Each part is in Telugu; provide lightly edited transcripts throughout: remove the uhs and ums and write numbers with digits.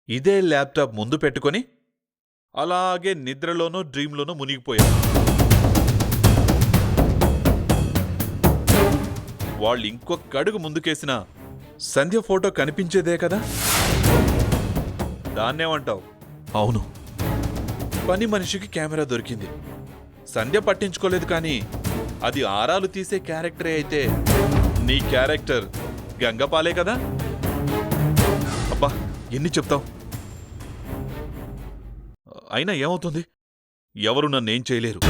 ఇదే ల్యాప్టాప్ ముందు పెట్టుకొని అలాగే నిద్రలోనో డ్రీమ్లోనో మునిగిపోయారు. వాళ్ళు ఇంకొక అడుగు ముందుకేసినా సంధ్య ఫోటో కనిపించేదే కదా. దాన్నేమంటావు? అవును, పని మనిషికి కెమెరా దొరికింది. సంధ్య పట్టించుకోలేదు, కానీ అది ఆరాలు తీసే క్యారెక్టరే అయితే నీ క్యారెక్టర్ గంగపాలే కదా. అబ్బా, ఎన్ని చెప్తావు? అయినా ఏమవుతుంది? ఎవరు నన్నేం చేయలేరు.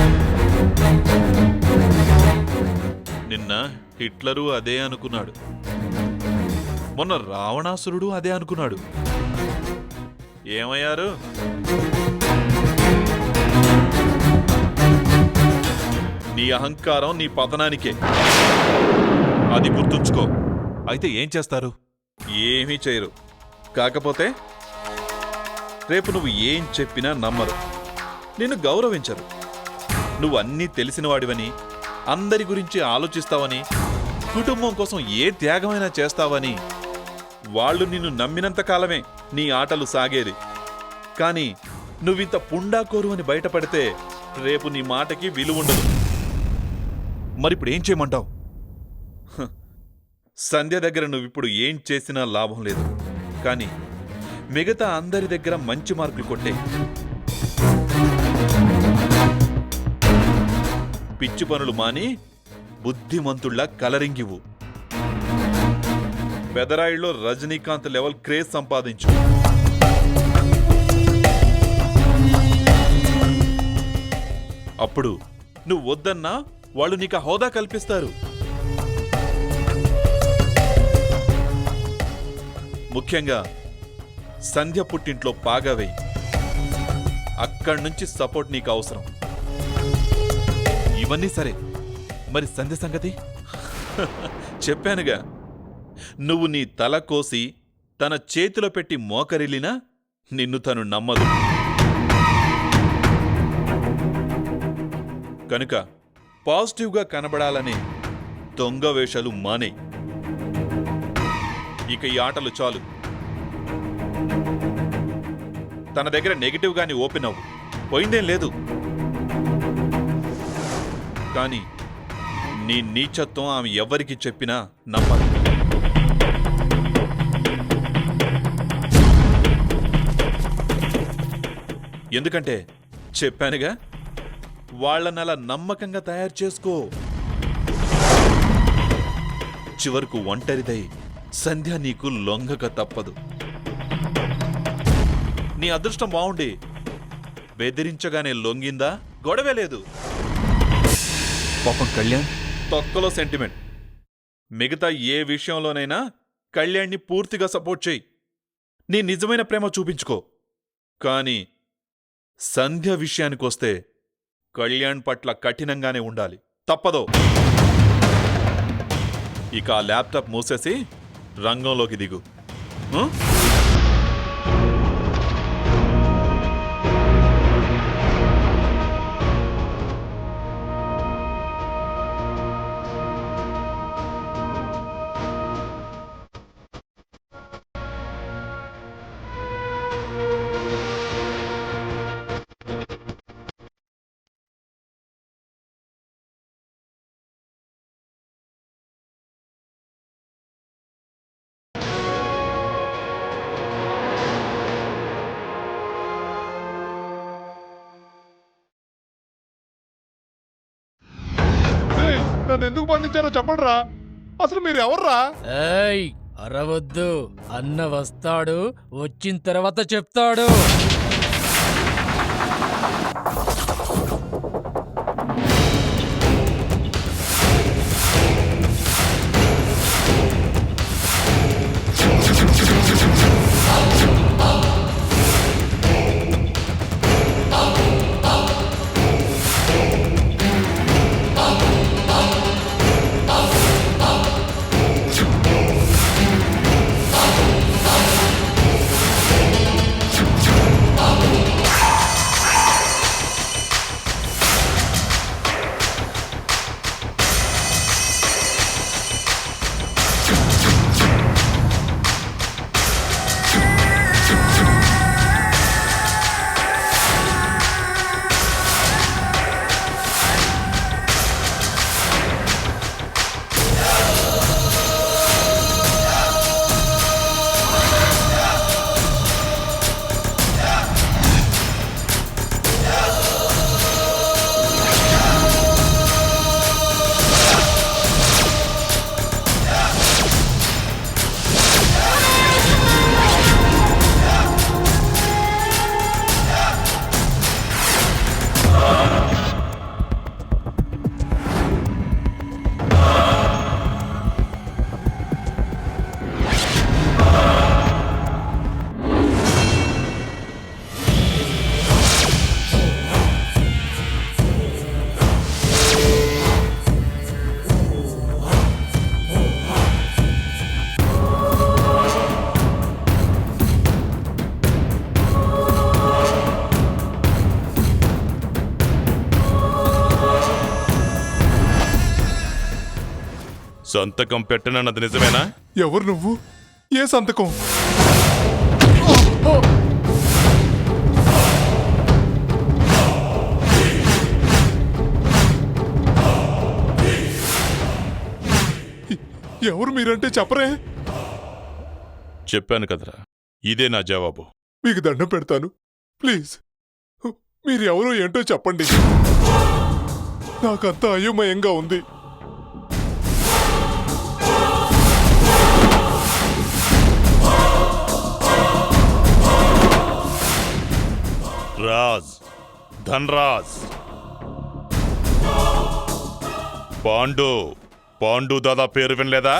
నిన్న హిట్లరు అదే అనుకున్నాడు, మొన్న రావణాసురుడు అదే అనుకున్నాడు. ఏమయ్యారు? నీ అహంకారం నీ పతనానికే, అది గుర్తుంచుకో. అయితే ఏం చేస్తారు? ఏమీ చేయరు. కాకపోతే రేపు నువ్వు ఏం చెప్పినా నమ్మరు, నిన్ను గౌరవించరు. నువ్వు అన్నీ తెలిసినవాడివని, అందరి గురించి ఆలోచిస్తావని, కుటుంబం కోసం ఏ త్యాగమైనా చేస్తావని వాళ్ళు నిన్ను నమ్మినంత కాలమే నీ ఆటలు సాగేది. కానీ నువ్వింత పుండాకోరు అని బయటపడితే రేపు నీ మాటకి విలువుండదు. మరిప్పుడు ఏం చేయమంటావు? సంధ్య దగ్గర నువ్విప్పుడు ఏం చేసినా లాభం లేదు, కానీ మిగతా అందరి దగ్గర మంచి మార్కులు కొట్టే. పిచ్చి పనులు మాని బుద్ధిమంతుళ్లా కలరింగివు. పెదరాయిలో రజనీకాంత్ లెవెల్ క్రేజ్ సంపాదించు. అప్పుడు నువ్వు వద్దన్నా వాళ్ళు నీకు హోదా కల్పిస్తారు. ముఖ్యంగా సంధ్య పుట్టింట్లో పాగావేయి. అక్కడి నుంచి సపోర్ట్ నీకు అవసరం. ఇవన్నీ సరే, మరి సంధ్య సంగతి? చెప్పానుగా, నువ్వు నీ తల కోసి తన చేతిలో పెట్టి మోకరిల్లినా నిన్ను తను నమ్మదు. కనుక పాజిటివ్గా కనబడాలనే దొంగ వేషాలు మానే. ఇక ఈ ఆటలు చాలు. తన దగ్గర నెగిటివ్ గాని ఓపెన్ అవ్వు, పోయిందేం లేదు. కానీ నీ నీచత్వం ఆమె ఎవరికి చెప్పినా నమ్మదు. ఎందుకంటే చెప్పానుగా, వాళ్ళనలా నమ్మకంగా తయారు చేసుకో. చివరకు ఒంటరిదై సంధ్య నీకు లొంగక తప్పదు. నీ అదృష్టం బావుండి బెదిరించగానే లొంగిందా? గొడవే లేదు. పాపం కళ్యాణ్ తొక్కలో సెంటిమెంట్. మిగతా ఏ విషయంలోనైనా కళ్యాణ్ని పూర్తిగా సపోర్ట్ చేయి. నీ నిజమైన ప్రేమ చూపించుకో. కానీ సంధ్య విషయానికొస్తే కళ్యాణ్ పట్ల కఠినంగానే ఉండాలి. తప్పదో. ఇక ఆ ల్యాప్టాప్ మూసేసి రంగంలోకి దిగు. నన్ను ఎందుకు పండించారో చెప్పండి రా. అసలు మీరు ఎవర్రా? ఏయ్, అరవద్దు. అన్న వస్తాడు, వచ్చిన తర్వాత చెప్తాడు. సంతకం పెట్టనన్నది నిజమేనా? ఎవరు నువ్వు? ఏ సంతకం? ఎవరు మీరంటే చెప్పరే? చెప్పాను కదరా, ఇదే నా జవాబు. మీకు దండం పెడతాను, ప్లీజ్ మీరు ఎవరో ఏంటో చెప్పండి. నాకంతా అయోమయంగా ఉంది. రాజ్, ధన్రాజ్, పాండు. పాండు దాదా పేరు వినలేదా?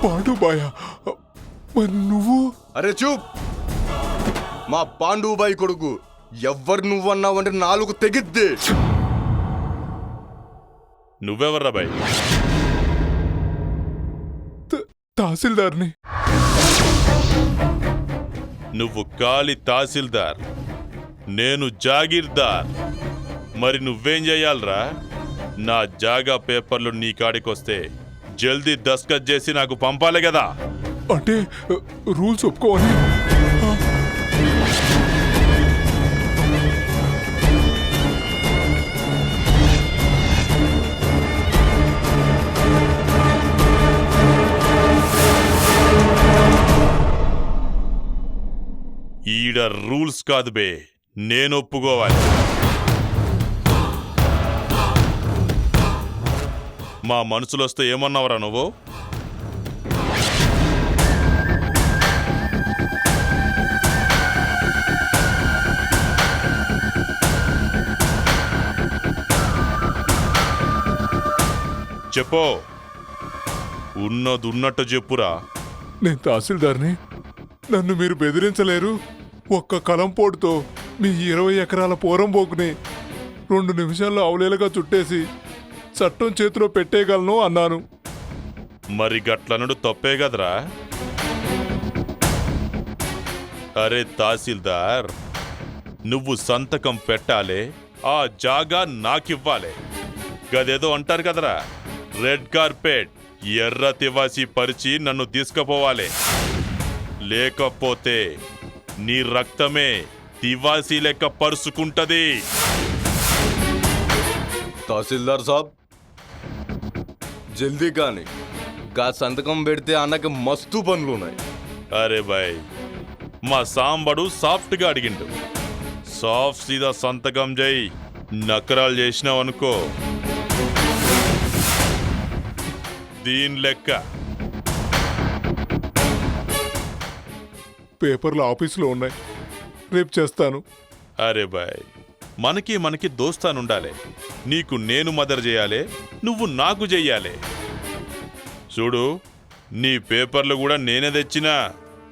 పాండుబాయ, మరి నువ్వు? అరే చూప్, మా పాండుబాయి కొడుకు. ఎవ్వరు నువ్వన్నావంటే నాలుగు తెగిద్ది. నువ్వెవర్రా బాయ్? తహసీల్దార్ని. నువ్వు కాలి తహసీల్దార్, నేను జాగీర్దార్. మరి నువ్వేం చెయ్యాలరా? నా జాగా పేపర్లు నీ కాడికొస్తే జల్దీ దస్కత్ చేసి నాకు పంపాలి కదా. అంటే రూల్స్ ఒప్పుకోవాలి. ఈడ రూల్స్ కాదు బే, నేను ఒప్పుకోవాలి. మా మనసులొస్తే ఏమన్నావురా నువ్వు? చెప్పు, ఉన్నదున్నట్టు చెప్పురా. నేను తహసీల్దార్ని, నన్ను మీరు బెదిరించలేరు. ఒక్క కలంపోటుతో మీ 20 ఎకరాల పోరంబోకుని 2 నిమిషాల్లో అవలేలుగా చుట్టేసి చట్టం చేతిలో పెట్టేయగలను అన్నాను. మరి గట్లనుడు తప్పే కదరా? అరే తహసీల్దార్, నువ్వు సంతకం పెట్టాలే, ఆ జాగా నాకివ్వాలే. గదేదో అంటారు కదరా, రెడ్ కార్పెట్ ఎర్ర తివాసి పరిచి నన్ను తీసుకుపోవాలి. లేకపోతే నీ రక్తమే తివాసి లెక్క పరుచుకుంటది. తహసీల్దార్ సాబ్, జల్దీ కానీ గా సంతకం పెడితే అన్నకి మస్తు పనులున్నాయి. అరే బాయ్, మా సాంబడు సాఫ్ట్గా అడిగిండు. సాఫ్ట్ సీదా సంతకం చేయి. నకరాలు చేసినావనుకో దీని లెక్క. పేపర్లు ఆఫీసులో ఉన్నాయి, రేపు చేస్తాను. అరే బాయ్, మనకి దోస్తానుండాలి. నీకు నేను మదర్ చేయాలి, నువ్వు నాకు చెయ్యాలి. చూడు, నీ పేపర్లు కూడా నేనే తెచ్చినా.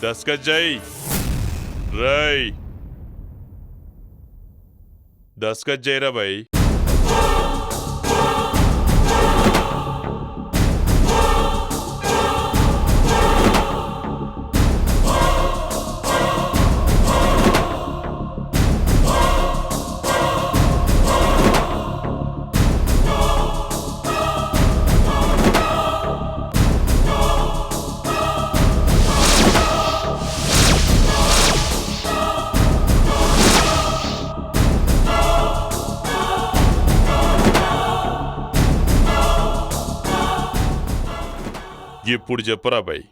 దస్కత్ జై రై, దస్కత్ జైరా బాయ్. ఇప్పుడు చెప్పరా బాయ్,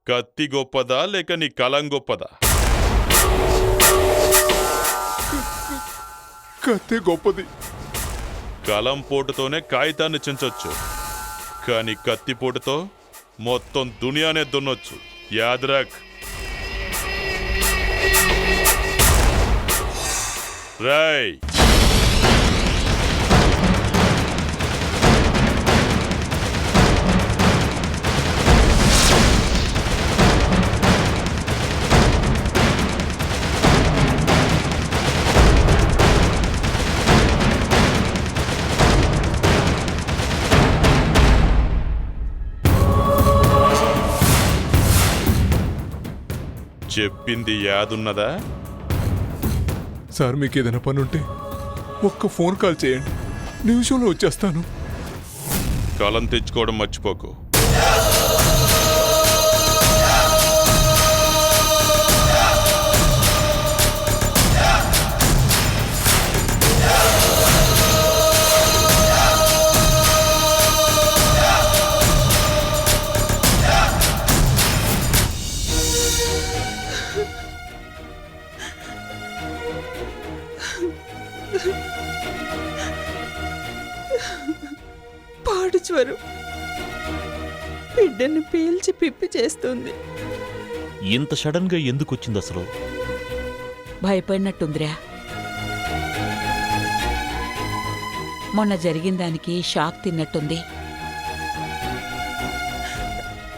కత్తి గొప్పదా లేక నీ కలం గొప్పదా? కత్తే గొప్పది. కలం పోటుతోనే కాగితాన్ని చించొచ్చు, కానీ కత్తి పోటుతో మొత్తం దునియానే దున్నొచ్చు. యాద్రక్ రై. చెప్పింది యాదున్నదా? సార్, మీకు ఏదైనా పని ఉంటే ఒక్క ఫోన్ కాల్ చేయండి, నిమిషంలో వచ్చేస్తాను. కలం తెచ్చుకోవడం మర్చిపోకు. పాడు జ్వరం బిడ్డను పీల్చి పిప్పి చేస్తుంది. ఇంత సడన్ గా ఎందుకు వచ్చింది అసలు? భయపడినట్టుందిరా. మొన్న జరిగిన దానికి షాక్ తిన్నట్టుంది.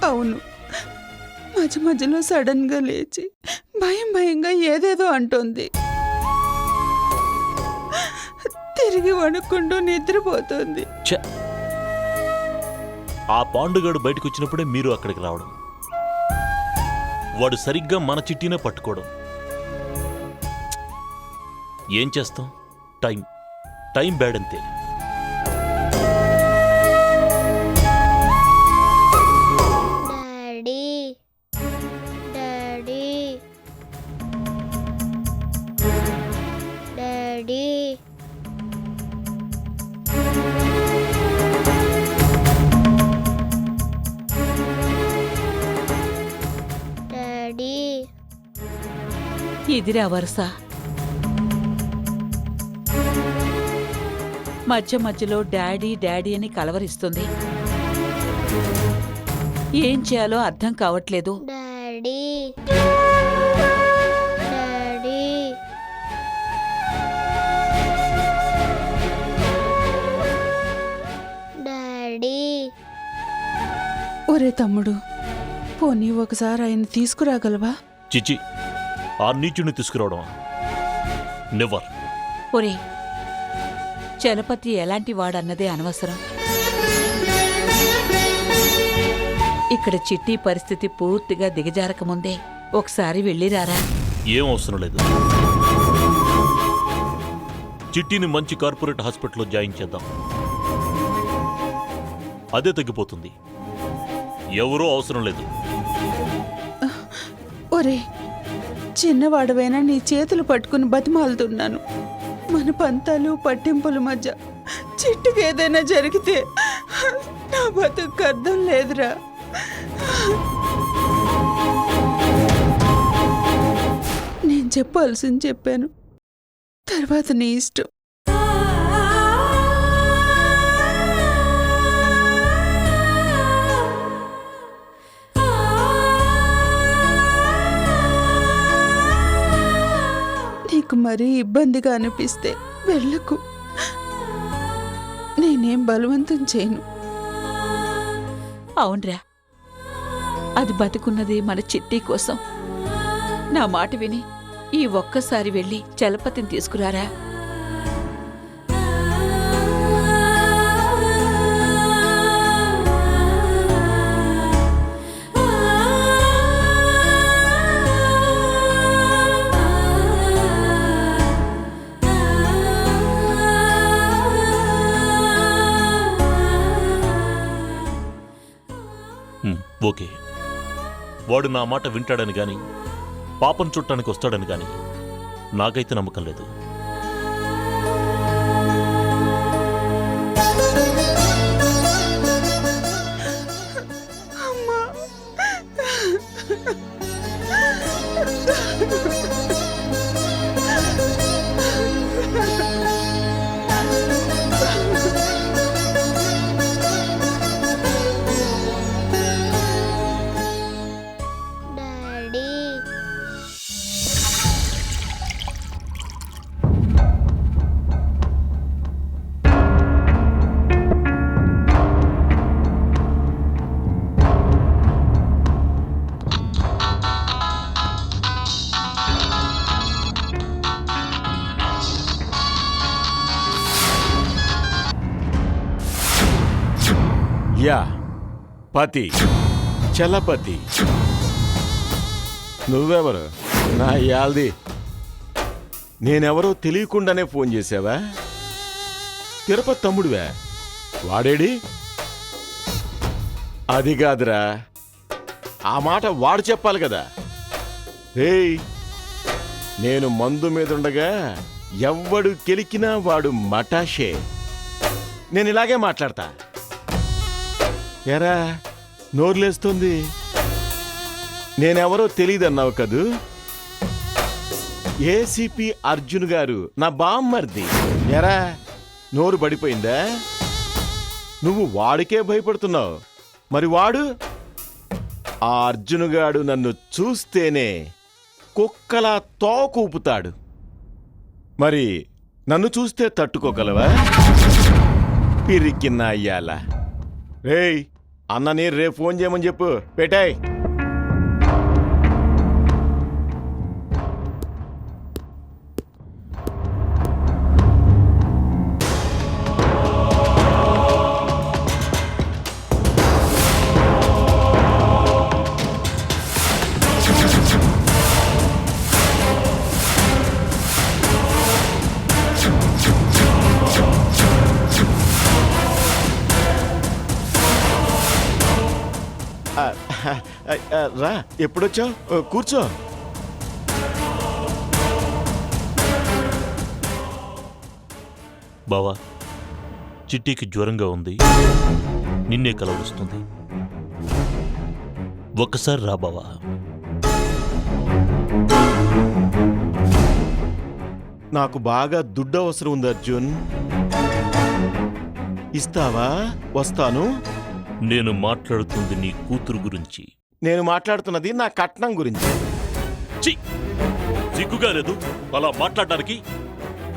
అవును, మధ్య మధ్యలో సడన్ గా లేచి భయంగా ఏదేదో అంటోంది. తిరిగి వణుకుంటూ నిద్రపోతుంది. ఛ! ఆ పాండుగాడు బయటకు వచ్చినప్పుడే మీరు అక్కడికి రావడం, వాడు సరిగ్గా మన చిట్టినే పట్టుకోవడం. ఏం చేస్తాం? టైం బ్యాడ్ అంతే. ఇదిరా వరుస. మధ్య మధ్యలో డాడీ అని కలవరిస్తుంది. ఏం చేయాలో అర్థం కావట్లేదు. డాడీ ఒరే తమ్ముడు, పోనీ ఒకసారి ఆయన తీసుకురాగలవా? చిచి, ఆ నీచుని తీసుకురావడం నెవర్. ఒరే, చలపతి ఎలాంటి వాడన్నదే అనవసరం. ఇక్కడ చిట్టి పరిస్థితి పూర్తిగా దిగజారకముందే ఒకసారి వెళ్ళిరారా? ఏం అవసరం లేదు. చిట్టిని మంచి కార్పొరేట్ హాస్పిటల్లో జాయిన్ చేద్దాం, అదే తగ్గిపోతుంది. ఎవరూ అవసరం లేదు. ఒరే, చిన్నవాడవైనా నీ చేతులు పట్టుకుని బతిమాలుతున్నాను. మన పంతాలు పట్టింపుల మధ్య చిట్టుకి ఏదైనా జరిగితే నా బతుకు అర్థం లేదురా. నేను చెప్పాల్సింది చెప్పాను, తర్వాత నీ ఇష్టం. నీకు మరీ ఇబ్బందిగా అనిపిస్తే వెళ్ళకు. నేనేం బలవంతం చేయను. అవునరా, అది బతుకున్నది మన చిట్టి కోసం. నా మాట విని ఈ ఒక్కసారి వెళ్ళి చలపతిని తీసుకురారా. ఓకే, వాడు నా మాట వింటాడని గాని పాపం చుట్టానికి వస్తాడని గాని నాకైతే నమ్మకం లేదు. యా పతి, చలపతి. నువ్వెవరు? నా యాల్ది. నేనెవరో తెలియకుండానే ఫోన్ చేసావా? తిరుపతి తమ్ముడివా? వాడేడి? అది కాదురా, ఆ మాట వాడు చెప్పాలి కదా. ఏయ్, నేను మందు మీదుండగా ఎవ్వడు కెలికినా వాడు మటాషే. నేను ఇలాగే మాట్లాడతా. ఎరా నోరులేస్తుంది, నేనెవరో తెలీదన్నావు కదూ. ఏసీపీ అర్జున్ గారు నా బామ్మర్ది. ఎరా నోరు పడిపోయిందా? నువ్వు వాడికే భయపడుతున్నావు, మరి వాడు ఆ అర్జునుగాడు నన్ను చూస్తేనే కుక్కలా తోకూపుతాడు. మరి నన్ను చూస్తే తట్టుకోగలవా? పిరికిన్నా అయ్యాల. రేయ్, అన్నని రేపు ఫోన్ చేయమని చెప్పు. పెట్టాయ్. రా, ఎప్పుడొచ్చావు? కూర్చో. బావా, చిట్టికి జ్వరంగా ఉంది, నిన్నే కలవరుస్తుంది. ఒక్కసారి రా బావా. నాకు బాగా దుడ్డు అవసరం ఉంది అర్జున్. ఇస్తావా? వస్తాను. నేను మాట్లాడుతుంది నీ కూతురు గురించి. నేను మాట్లాడుతున్నది నా కట్నం గురించి. ఛీ! సిగ్గుగా లేదు అలా మాట్లాడడానికి?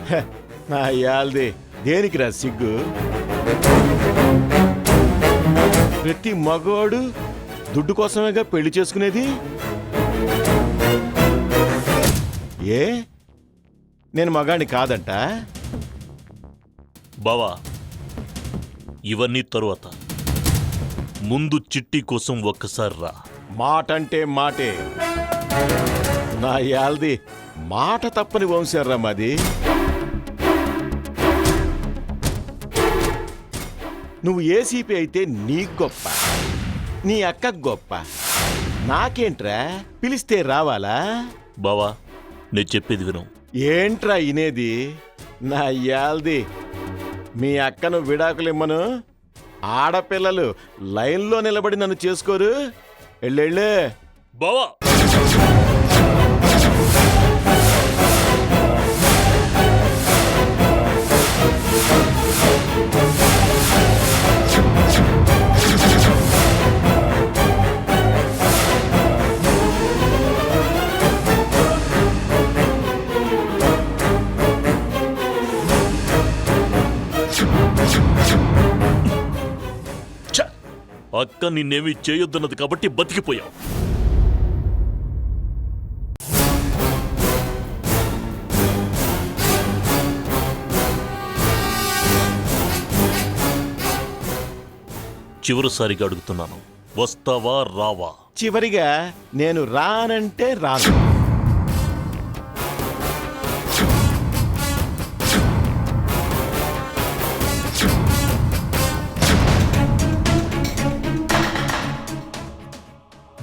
హ, నా యాల్దే, దేనికిరా సిగ్గు? ప్రతి మగోడు దుడ్డు కోసమేగా పెళ్లి చేసుకునేది. ఏ, నేను మగాణ్ణి కాదంట? బావా, ఇవన్నీ తరువాత. ముందు చిట్టి కోసం ఒక్కసారి రా. మాటంటే మాటే. నా యాల్ది మాట తప్పని వంశారా మాది. నువ్వు ఏసీపీ అయితే నీకు గొప్ప, నీ అక్కకు గొప్ప. నాకేంట్రా, పిలిస్తే రావాలా? బావా, నేను చెప్పేది విను. ఏంట్రా ఇనేది? నా యాల్ది, మీ అక్కను విడాకులిమ్మను. ఆడపిల్లలు లైన్లో నిలబడి నన్ను చేసుకోరు. ఎళ్ళెళ్ళే. బావా, అక్క నిన్నేమీ చేయొద్దన్నది కాబట్టి బతికిపోయావు. చివరిసారిగా అడుగుతున్నాను, వస్తావా రావా? చివరిగా నేను రానంటే రాను.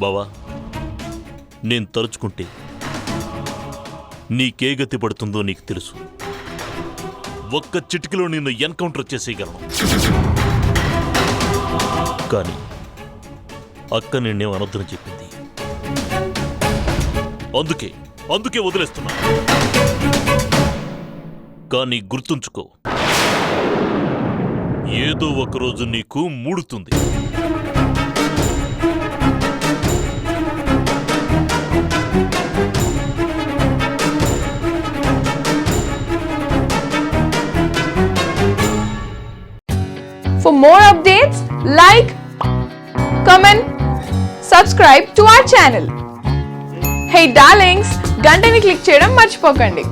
బావా, నేను తలుచుకుంటే నీకే గతి పడుతుందో నీకు తెలుసు. ఒక్క చిటికలో నిన్ను ఎన్కౌంటర్ చేసేయగలను. కానీ అక్క నిన్నేం అనొద్దని చెప్పింది. అందుకే వదిలేస్తున్నా. కానీ గుర్తుంచుకో, ఏదో ఒకరోజు నీకు మూడుతుంది. For more updates, like, comment, subscribe to our channel. Hey darlings, గంటని click చేయడం మర్చిపోకండి.